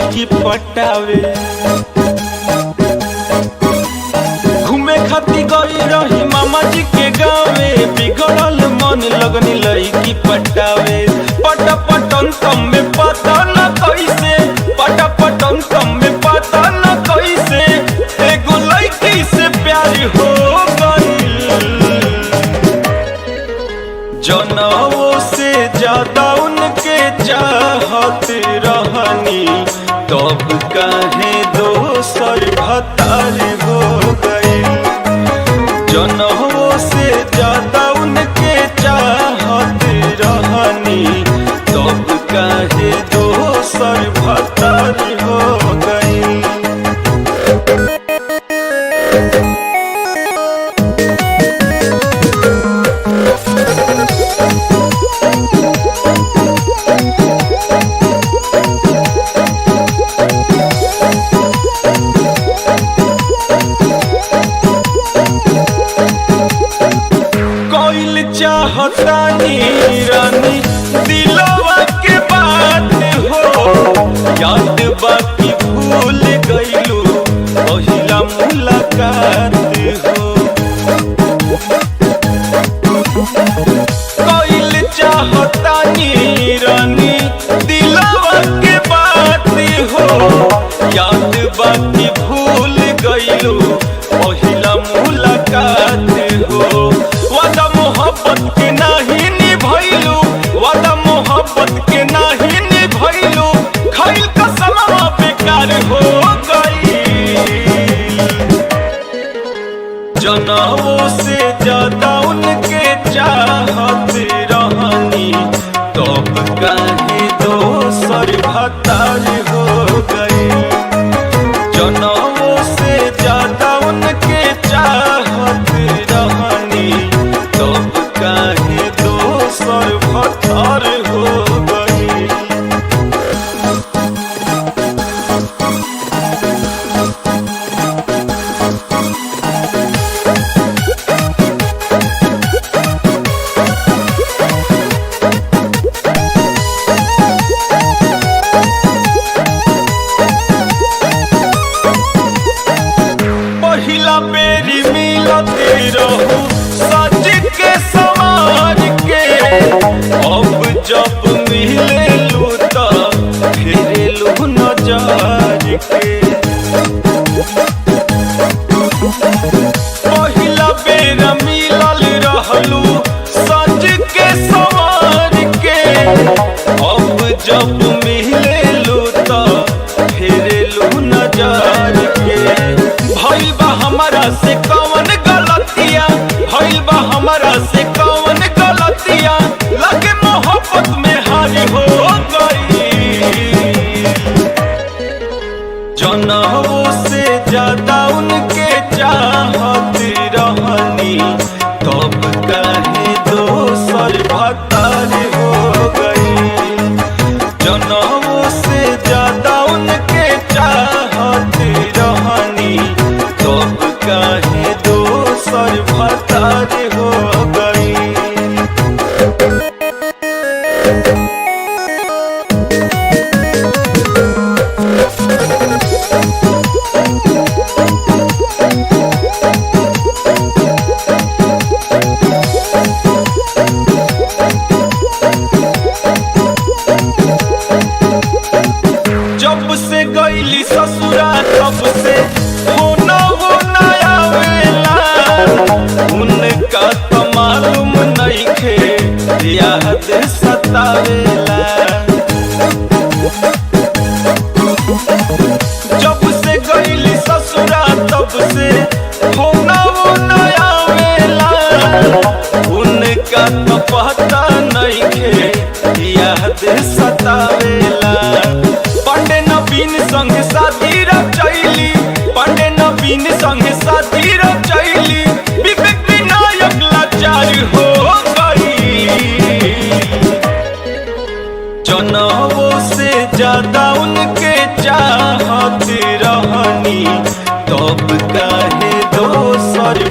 लईकी पटावे। घूमे खाती गई रही मामा जी के गाँवे, बिगड़ल मन लगनी लईकी पटावे। पटा पटन कम में पता न कैसे, पटा पटन कम में पता न कैसे एगो लईकी से प्यार हो गई। जनवों से ज्यादा उनके चाहत रहनी, तब काहे दोसर भतार हो गई। जनवों से ज्यादा उनके चाहत रहनी, तब काहे दोसर भतार हो गई। चाहतानी रानी दिलवा के बात हो, याद बाकी भूल गईलू पहिला मुलाकात हो। कइल चाहतानी रानी दिलवा के बात हो, याद बाकी भूल गईलू पहिला मुलाकात हो। वादा मोहब्बत के नाही निभैलू, वादा मोहब्बत के नाही निभैलू, खइल कसमवा बेकार हो गई। जनवों से ज्यादा उनके चाहत रहनी, तब काहे दोसर भतार हो गई। जनवों से ज्यादा उनके चाहत रहनी, तब काहे दोसर भतार हो गई। पहिला बेरी मिलते रहू सज के सवार के, अब जब मिलेलू त फेरेलू नजर के। पहिला बेर मिलल रहलू सज के सवार के, अब जब मिलेलू त फेरेलू नजर के। भइल बा हमरा से कौन गलतिया, भइल बा हमरा से कौन गलतिया, लगे मोहब्बत में हारी हो गई। जनवों से ज्यादा उनके चाहत रहनी, तब काहे दोसर भतार हो गई। जनवों से ज्यादा उनके चाहत रहनी, तब काहे दोसर भतार हो गई। जब से गईली ससुरा तब से होना आवेला, उनका तो मालूम नइखे याद सतावेला। जब से गईली ससुरा तब से होना आवेला, उनका तो पता नइखे याद सतावेला। पांडे नवीन संग शादी रचैली, पांडे नवीन संग शादी रचैली, विवेक विनायक लाचार हो गई। जनवों से ज्यादा उनके चाहत रहनी, तब काहे दोसर